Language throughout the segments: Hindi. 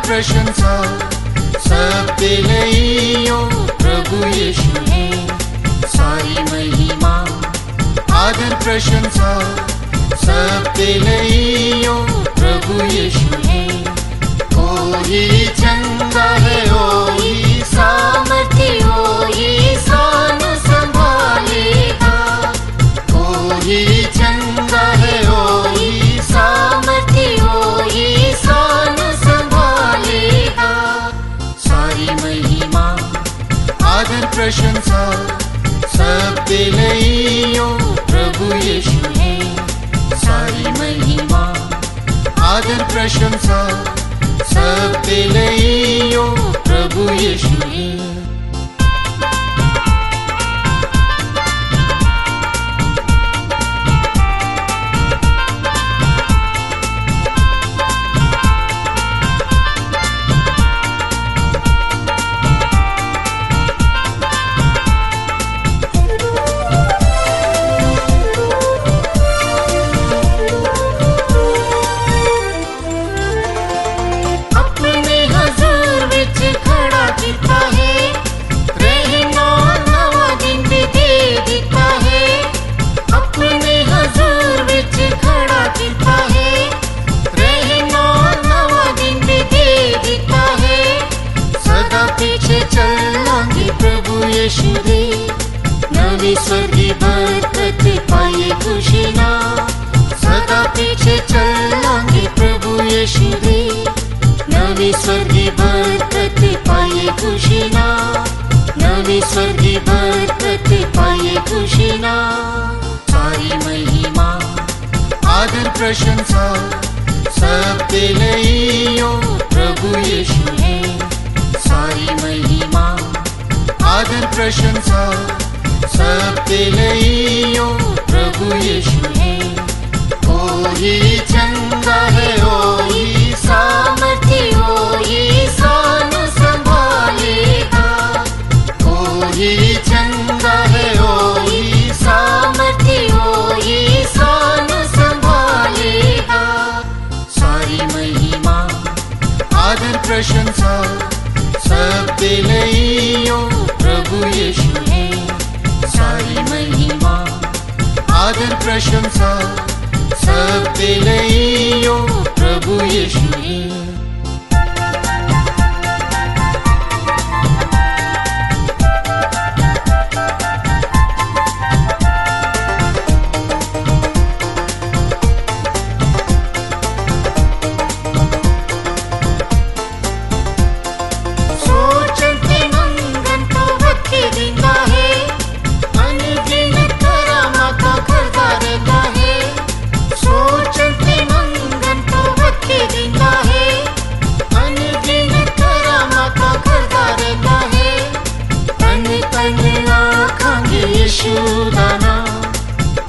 प्रशंसा सब तेरे लियो प्रभु यीशु है। सारी महिमा आदर प्रशंसा सब तेरे लियो प्रभु यीशु है। ओ ही चंगा है, ओ ही सामर्थी, ओ ही सानु संभालेगा। ओ ही चंगा है, ओ ही सामर्थी, ओ ही सानु संभालेगा। सारी महिमा आदर प्रशंसा सब तेरे लियो प्रभु यीशु है। सारी महिमा आदर प्रशंसा सब तेरे लियो प्रभु यीशु है। नवी स्वर्गीय बरकत पाइए खुशी ना, सदा पीछे चलांगे प्रभु यीशु दे। नवी स्वर्गीय बरकत पाइए खुशी ना, नवी स्वर्गीय बरकत पाइए खुशी ना। सारी महिमा आदर प्रशंसा सब तेरे लियो प्रभु यीशु है। सारी महिमा आदर प्रशंसा सब तेरे लियो प्रभु यीशु है। ओ ही चंगा है, ओ ही सामर्थी, ओ ही सानु संभालेगा। ओ ही चंगा है, ओ ही सामर्थी, ओ ही सानु संभालेगा। सारी महिमा आदर प्रशंसा सब तेरे लियो प्रभु यीशु है। सारी महिमा आदर प्रशंसा सब तेरे लियो प्रभु यीशु है। यीशुदाना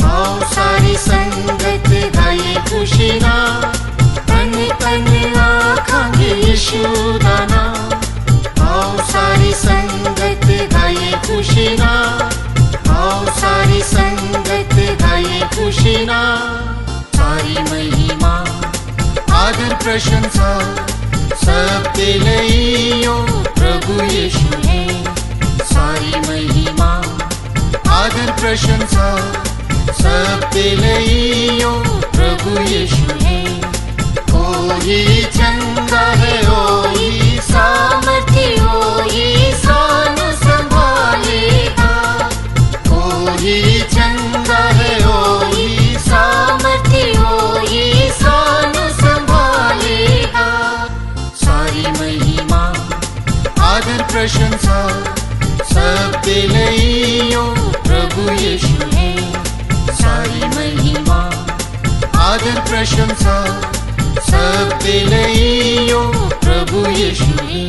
आओ सारी संगत गाइए खुशी ना, तन तन आखांगे यीशुदाना। आओ सारी संगत गाइए खुशी ना, आओ सारी संगत गाइए खुशी ना। सारी महिमा आदर प्रशंसा सब तेरे लियो प्रभु यीशु है। सारी महिमा आदर प्रशंसा सब तेरे लियो प्रभु यीशु है। ओ ही चंगा है, ओ ही सामर्थी, ओ ही सानु संभालेगा। ओ ही चंगा है, ओ ही सामर्थी, ओ ही सानु संभालेगा। सारी महिमा आदर प्रशंसा सब तेरे लियो प्रभु यीशु है। सारी महिमा आदर प्रशंसा सब तेरे लियो प्रभु यीशु है।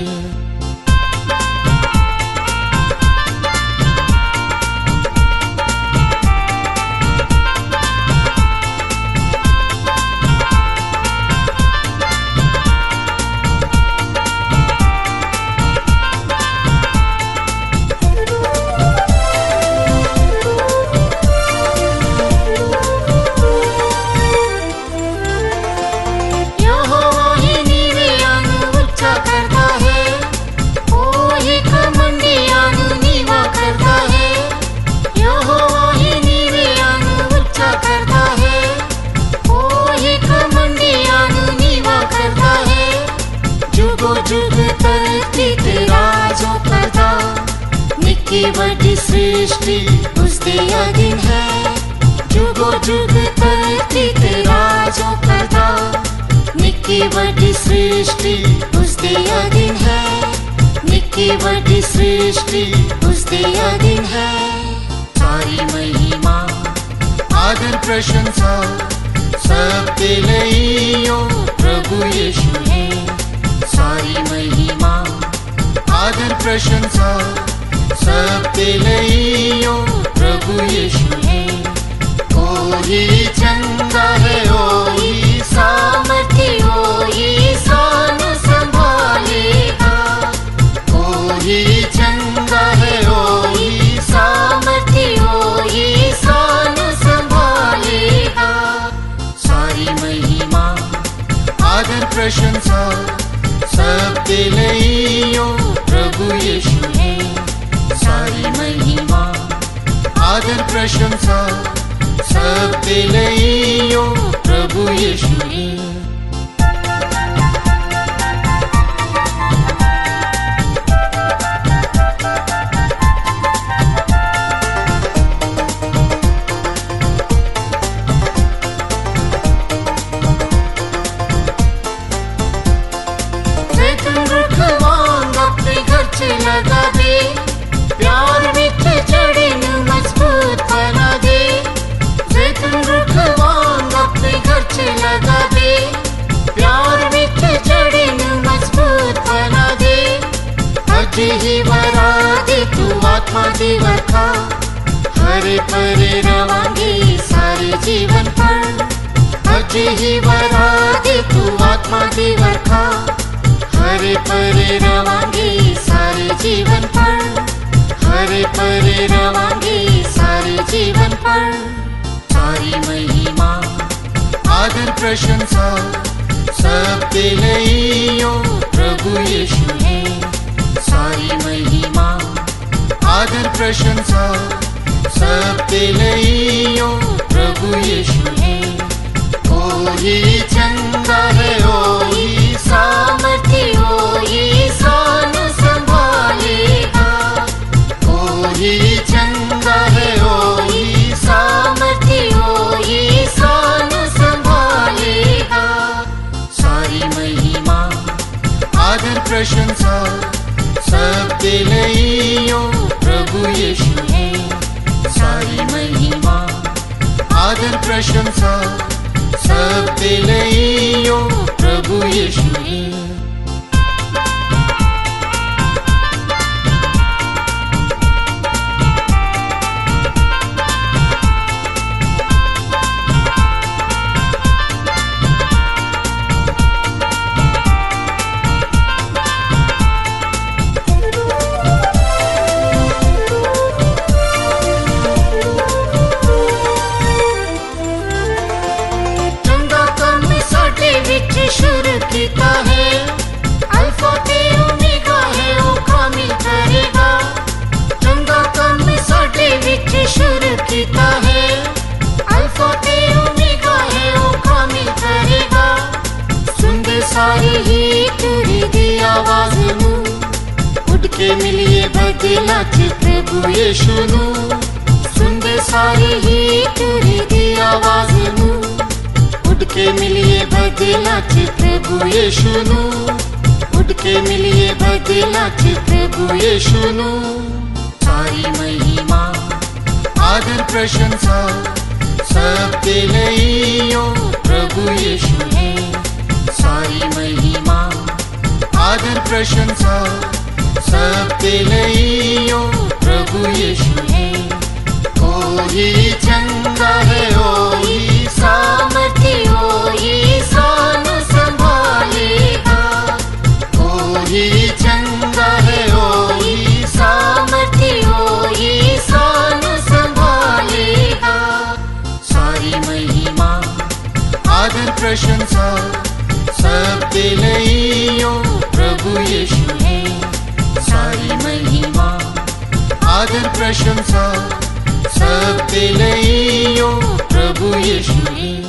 निकी वड्डी सृष्टि उसदे अधीन है, जुगो जुग धरती ते राजो करदा। निकी वड्डी सृष्टि उसदे अधीन है, निकी वड्डी सृष्टि उसदे अधीन है। सारी महिमा आदर प्रशंसा सब तेरे लियो प्रभु यीशु है। सारी महिमा आदर प्रशंसा सब तेरे लियो प्रभु यीशु है। ओ ही चंगा है, ओ ही सामर्थी, ओ ही सानु संभालेगा। ओ ही चंगा है, ओ ही सामर्थी, ओ ही सानु संभालेगा। सारी महिमा आदर प्रशंसा सब तेरे लियो प्रभु यीशु है। सारी महिमा आदर प्रशंसा सब तेरे लियो प्रभु यीशु है। लगा दे प्यार विच जड़ी नू मजबूत बना दे। जैतून रुख वांग अपने घर च लगा दे, प्यार विच जड़ी नू मजबूत बना दे। अज ही वरा दे तू आत्मा दी वर्खा, हरे भरे रवांगे सारे जीवन पर। अज ही वरा दे तू आत्मा दी वर्खा, हरे भरे रवांगे सारे जीवन पर। हरे भरे रवांगे सारे जीवन पर। सारी महिमा आदर प्रशंसा सब तेरे लियो प्रभु यीशु है। सारी महिमा आदर प्रशंसा सब तेरे लियो प्रभु यीशु है। ओ ही चंगा है, ओ ही सामर्थी, ओ ही सानु संभालेगा। ओ ही चंगा है, ओ ही सामर्थी, ओ ही सानु संभालेगा। सारी महिमा आदर प्रशंसा सब तेरे लियो प्रभु यीशु है। सारी महिमा आदर प्रशंसा सब तेरे लियो प्रभु यीशु है। शुरू कीता है, अल्फा ते ओमेगा है, ओ कामिल करेगा। चंगा कम साडे विच शुरू कीता है, अल्फा ते ओमेगा है, ओ कामिल करेगा। सुनदे सारे ही तुरी दी आवाज नू, उड़ के मिलिए बदला च प्रभु यीशु नू। सुनदे सारे ही तुरी दी आवाज नू, उड़ के मिलिए बदला च प्रभु यीशु नू। उड़ के मिलिए बदला च प्रभु यीशु नू। सारी महिमा आदर प्रशंसा सब तेरे लियो प्रभु यीशु है। सारी महिमा आदर प्रशंसा सब तेरे लियो प्रभु यीशु है। ओ ही चंगा है, ओ ही सामर्थी, ओ ही सानु संभालेगा। ओ ही चंगा है, ओ ही सामर्थी, ओ ही सानु संभालेगा। सारी महिमा आदर प्रशंसा सब तेरे लियो प्रभु यीशु है। सारी महिमा आदर प्रशंसा सब तेरे लियो प्रभु यीशु है।